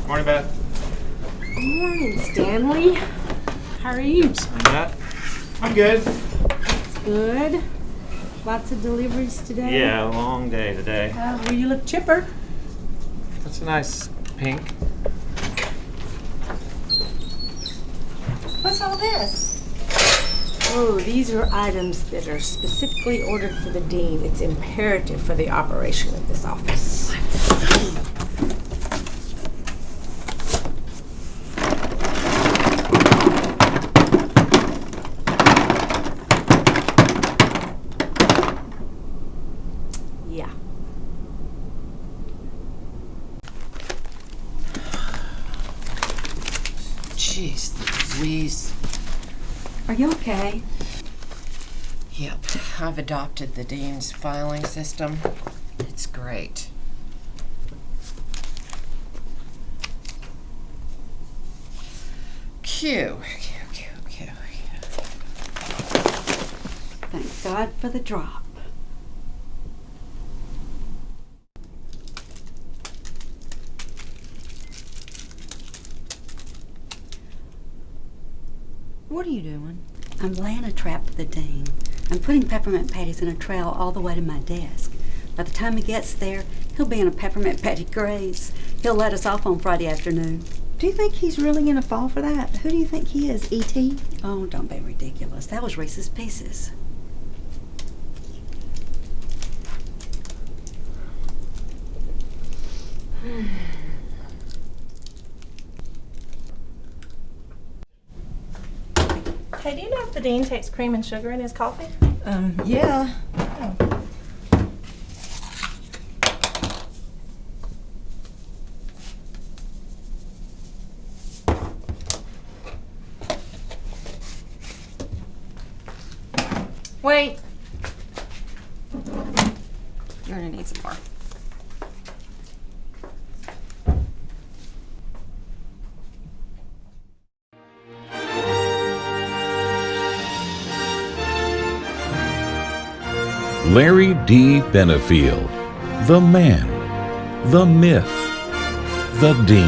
Morning, Beth. Good morning, Stanley. How are you? Matt. I'm good. That's good. Lots of deliveries today? Yeah, long day today. Well, you look chipper. That's a nice pink. What's all this? Oh, these are items that are specifically ordered for the dean. It's imperative for the operation of this office. Yeah. Jeez Louise. Are you okay? Yep, I've adopted the dean's filing system. It's great. Q. Thank God for the drop. What are you doing? I'm laying a trap for the dean. I'm putting peppermint patties in a trail all the way to my desk. By the time he gets there, he'll be in a peppermint patty graze. He'll let us off on Friday afternoon. Do you think he's really going to fall for that? Who do you think he is, E.T.? Oh, don't be ridiculous. That was Reese's Pieces. Hey, do you know if the dean takes cream and sugar in his coffee? Yeah. Wait. You're gonna need some more. Larry D. Benefield, the man, the myth, the dean.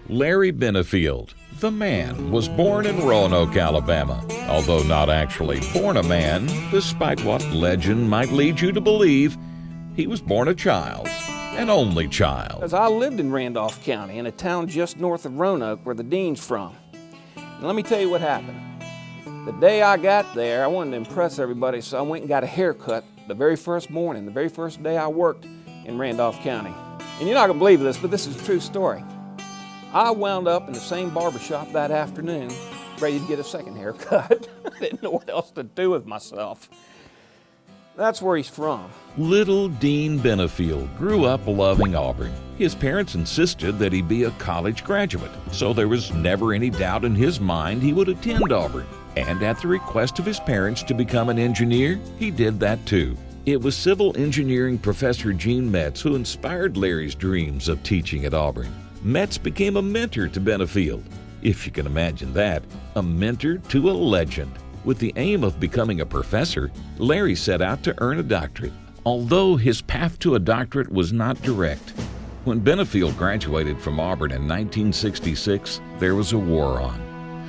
Larry Benefield, the man, was born in Roanoke, Alabama. Although not actually born a man, despite what legend might lead you to believe, he was born a child, an only child. Because I lived in Randolph County, in a town just north of Roanoke where the dean's from. And let me tell you what happened. The day I got there, I wanted to impress everybody, so I went and got a haircut the very first morning, the very first day I worked in Randolph County. And you're not going to believe this, but this is a true story. I wound up in the same barbershop that afternoon, ready to get a second haircut. I didn't know what else to do with myself. That's where he's from. Little Dean Benefield grew up loving Auburn. His parents insisted that he be a college graduate, so there was never any doubt in his mind he would attend Auburn. And at the request of his parents to become an engineer, he did that too. It was civil engineering professor Ginn Metz who inspired Larry's dreams of teaching at Auburn. Metz became a mentor to Benefield. If you can imagine that, a mentor to a legend. With the aim of becoming a professor, Larry set out to earn a doctorate. Although his path to a doctorate was not direct, when Benefield graduated from Auburn in 1966, there was a war on.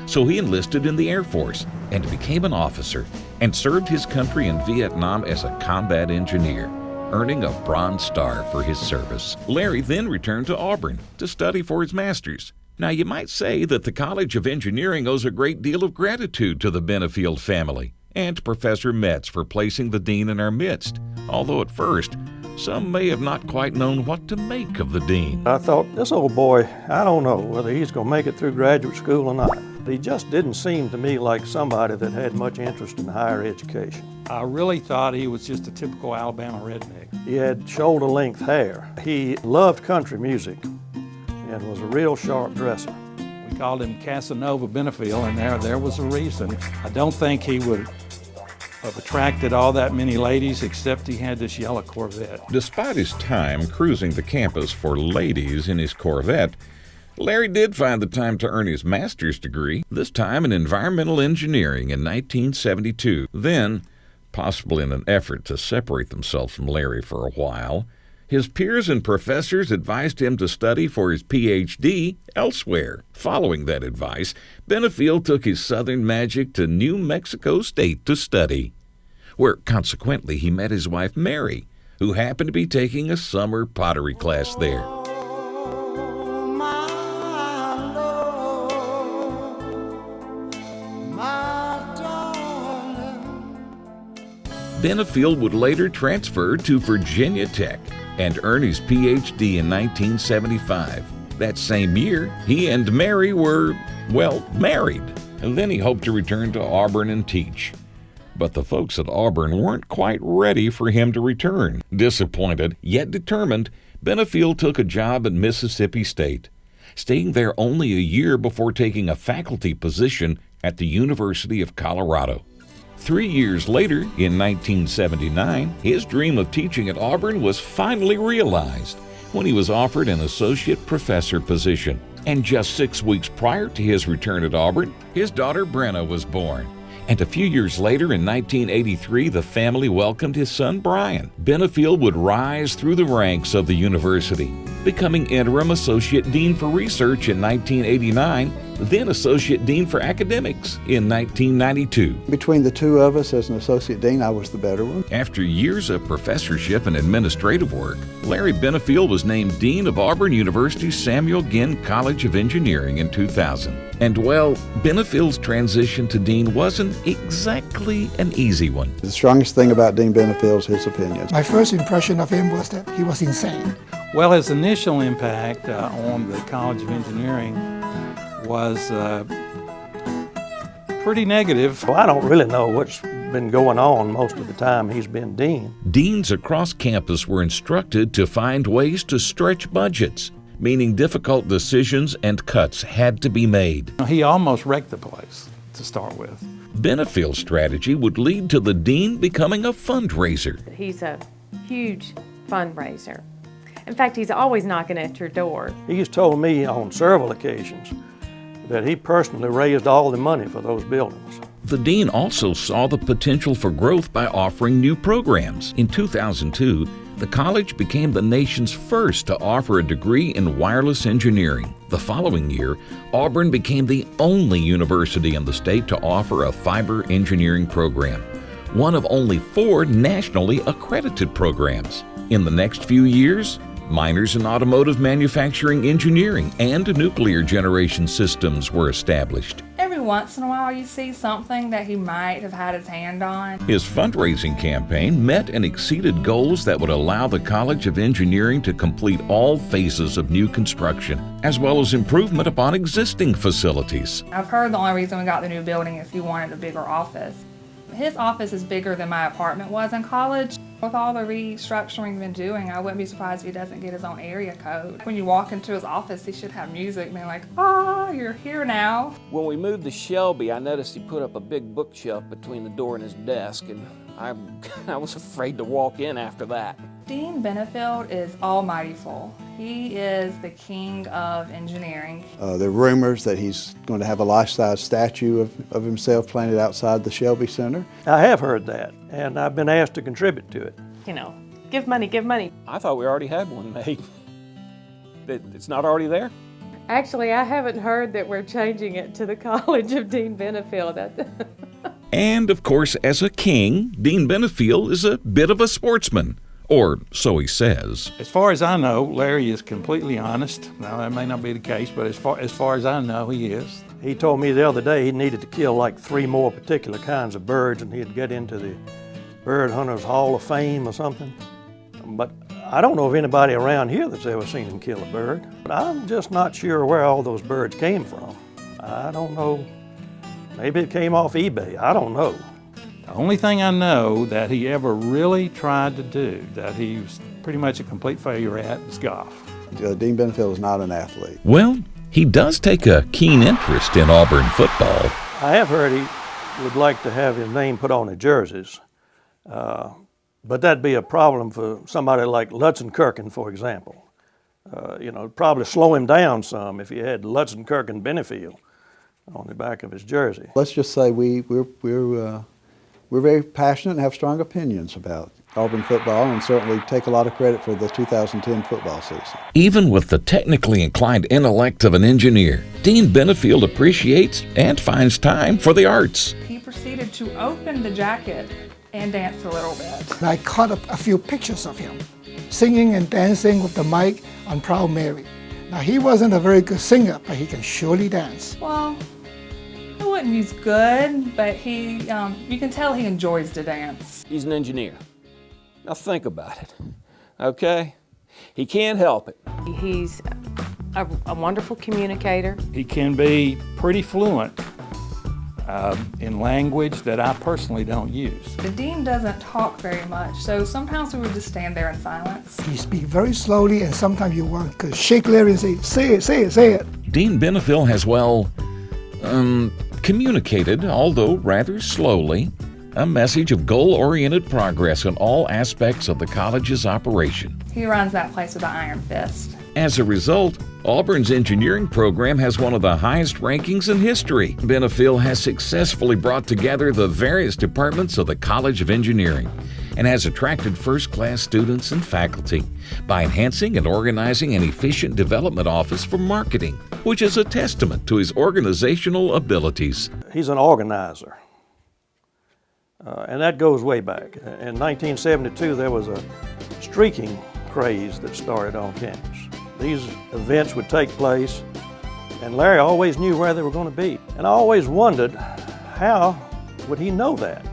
So he enlisted in the Air Force and became an officer and served his country in Vietnam as a combat engineer, earning a Bronze Star for his service. Larry then returned to Auburn to study for his master's. Now, you might say that the College of Engineering owes a great deal of gratitude to the Benefield family and to Professor Metz for placing the dean in our midst, although at first, some may have not quite known what to make of the dean. I thought, this old boy, I don't know whether he's going to make it through graduate school or not. He just didn't seem to me like somebody that had much interest in higher education. I really thought he was just a typical Alabama redneck. He had shoulder-length hair. He loved country music and was a real sharp dresser. We called him Casanova Benefield, and there was a reason. I don't think he would have attracted all that many ladies, except he had this yellow Corvette. Despite his time cruising the campus for ladies in his Corvette, Larry did find the time to earn his master's degree, this time in environmental engineering in 1972. Then, possibly in an effort to separate themselves from Larry for a while, His peers and professors advised him to study for his Ph.D. elsewhere. Following that advice, Benefield took his Southern magic to New Mexico State to study, where consequently he met his wife Mary, who happened to be taking a summer pottery class there. Benefield would later transfer to Virginia Tech and earn his Ph.D. in 1975. That same year, he and Mary were, well, married. And then he hoped to return to Auburn and teach. But the folks at Auburn weren't quite ready for him to return. Disappointed, yet determined, Benefield took a job at Mississippi State, staying there only a year before taking a faculty position at the University of Colorado. 3 years later, in 1979, his dream of teaching at Auburn was finally realized when he was offered an associate professor position. And just 6 weeks prior to his return at Auburn, his daughter Brenna was born. And a few years later, in 1983, the family welcomed his son Brian. Benefield would rise through the ranks of the university, becoming interim associate dean for research in 1989, then associate dean for academics in 1992. Between the two of us as an associate dean, I was the better one. After years of professorship and administrative work, Larry Benefield was named dean of Auburn University's Samuel Ginn College of Engineering in 2000. And well, Benefield's transition to dean wasn't exactly an easy one. The strongest thing about Dean Benefield is his opinions. My first impression of him was that he was insane. Well, his initial impact on the College of Engineering was pretty negative. Well, I don't really know what's been going on most of the time he's been dean. Deans across campus were instructed to find ways to stretch budgets, meaning difficult decisions and cuts had to be made. He almost wrecked the place to start with. Benefield's strategy would lead to the dean becoming a fundraiser. He's a huge fundraiser. In fact, he's always knocking at your door. He's told me on several occasions that he personally raised all the money for those buildings. The dean also saw the potential for growth by offering new programs. In 2002, the college became the nation's first to offer a degree in wireless engineering. The following year, Auburn became the only university in the state to offer a fiber engineering program, one of only 4 nationally accredited programs. In the next few years, minors in automotive manufacturing engineering and nuclear generation systems were established. Every once in a while you see something that he might have had his hand on. His fundraising campaign met and exceeded goals that would allow the College of Engineering to complete all phases of new construction, as well as improvement upon existing facilities. I've heard the only reason we got the new building is he wanted a bigger office. His office is bigger than my apartment was in college. With all the restructuring we've been doing, I wouldn't be surprised if he doesn't get his own area code. When you walk into his office, he should have music being like, "Ah, you're here now." When we moved to Shelby, I noticed he put up a big bookshelf between the door and his desk, and I was afraid to walk in after that. Dean Benefield is almighty full. He is the king of engineering. There are rumors that he's going to have a life-size statue of himself planted outside the Shelby Center. I have heard that, and I've been asked to contribute to it. You know, give money, give money. I thought we already had one made. It's not already there? Actually, I haven't heard that we're changing it to the College of Dean Benefield. And of course, as a king, Dean Benefield is a bit of a sportsman. Or so he says. As far as I know, Larry is completely honest. Now, that may not be the case, but as far as I know, he is. He told me the other day he needed to kill like 3 more particular kinds of birds and he'd get into the Bird Hunters Hall of Fame or something. But I don't know of anybody around here that's ever seen him kill a bird. But I'm just not sure where all those birds came from. I don't know. Maybe it came off eBay. I don't know. The only thing I know that he ever really tried to do, that he was pretty much a complete failure at, is golf. Dean Benefield is not an athlete. Well, he does take a keen interest in Auburn football. I have heard he would like to have his name put on the jerseys. But that'd be a problem for somebody like Lutzenkirchen, for example. It'd probably slow him down some if he had Lutzenkirchen Benefield on the back of his jersey. Let's just say we're we're very passionate and have strong opinions about Auburn football, and certainly take a lot of credit for the 2010 football season. Even with the technically inclined intellect of an engineer, Dean Benefield appreciates and finds time for the arts. He proceeded to open the jacket and dance a little bit. I caught a few pictures of him singing and dancing with the mic on Proud Mary. Now, he wasn't a very good singer, but he can surely dance. Well, I wouldn't use good, but he, you can tell he enjoys to dance. He's an engineer. Now think about it, okay? He can't help it. He's a wonderful communicator. He can be pretty fluent in language that I personally don't use. The dean doesn't talk very much, so sometimes we would just stand there in silence. He speaks very slowly, and sometimes you want to shake Larry and say it, say it, say it. Dean Benefield has, well, communicated, although rather slowly, a message of goal-oriented progress in all aspects of the college's operation. He runs that place with an iron fist. As a result, Auburn's engineering program has one of the highest rankings in history. Benefield has successfully brought together the various departments of the College of Engineering and has attracted first-class students and faculty by enhancing and organizing an efficient development office for marketing, which is a testament to his organizational abilities. He's an organizer. And that goes way back. In 1972, there was a streaking craze that started on campus. These events would take place, and Larry always knew where they were going to be. And I always wondered, how would he know that?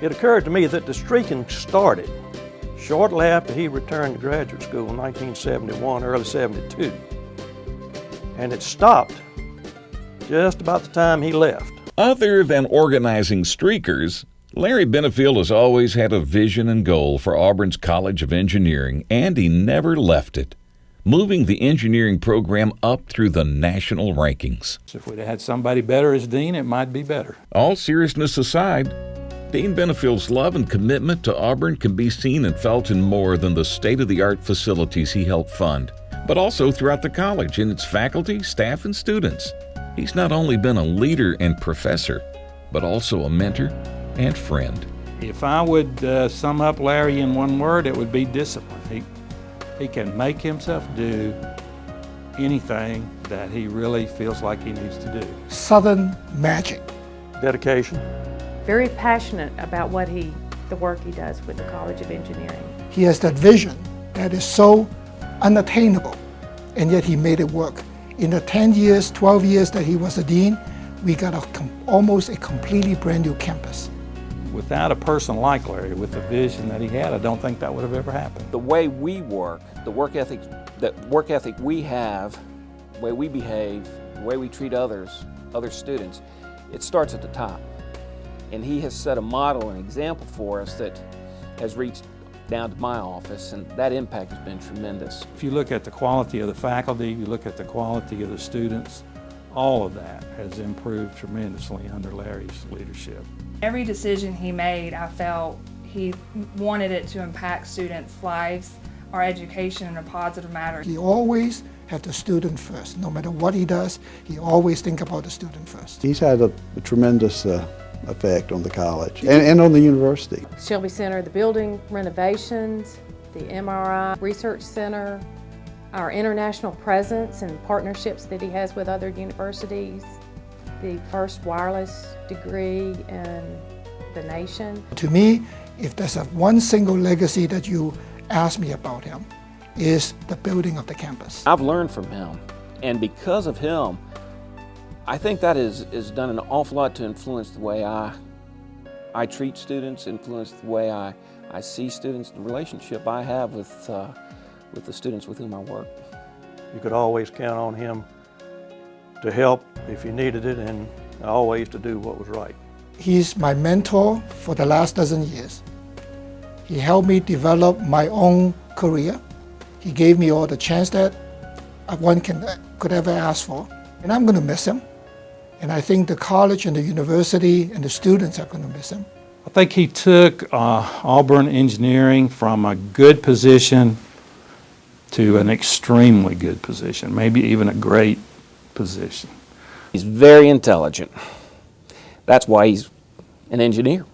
It occurred to me that the streaking started shortly after he returned to graduate school in 1971, early 72. And it stopped just about the time he left. Other than organizing streakers, Larry Benefield has always had a vision and goal for Auburn's College of Engineering, and he never left it, moving the engineering program up through the national rankings. If we'd had somebody better as dean, it might be better. All seriousness aside, Dean Benefield's love and commitment to Auburn can be seen and felt in more than the state-of-the-art facilities he helped fund, but also throughout the college in its faculty, staff, and students. He's not only been a leader and professor, but also a mentor and friend. If I would sum up Larry in one word, it would be discipline. He can make himself do anything that he really feels like he needs to do. Southern magic. Dedication. Very passionate about the work he does with the College of Engineering. He has that vision that is so unattainable, and yet he made it work. In the 10 years, 12 years that he was a dean, we got almost a completely brand new campus. Without a person like Larry, with the vision that he had, I don't think that would have ever happened. The way we work, the work ethic we have, the way we behave, the way we treat other students, it starts at the top. And he has set a model, an example for us that has reached down to my office, and that impact has been tremendous. If you look at the quality of the faculty, you look at the quality of the students, all of that has improved tremendously under Larry's leadership. Every decision he made, I felt he wanted it to impact students' lives, our education in a positive manner. He always had the student first. No matter what he does, he always think about the student first. He's had a tremendous effect on the college and on the university. Shelby Center, the building renovations, the MRI Research Center, our international presence and partnerships that he has with other universities, the first wireless degree in the nation. To me, if there's one single legacy that you ask me about him, is the building of the campus. I've learned from him, and because of him, I think that has done an awful lot to influence the way I treat students, influence the way I see students, the relationship I have with the students with whom I work. You could always count on him to help if you needed it, and always to do what was right. He's my mentor for the last dozen years. He helped me develop my own career. He gave me all the chance that one could ever ask for. And I'm going to miss him. And I think the college and the university and the students are going to miss him. I think he took Auburn Engineering from a good position to an extremely good position, maybe even a great position. He's very intelligent. That's why he's an engineer.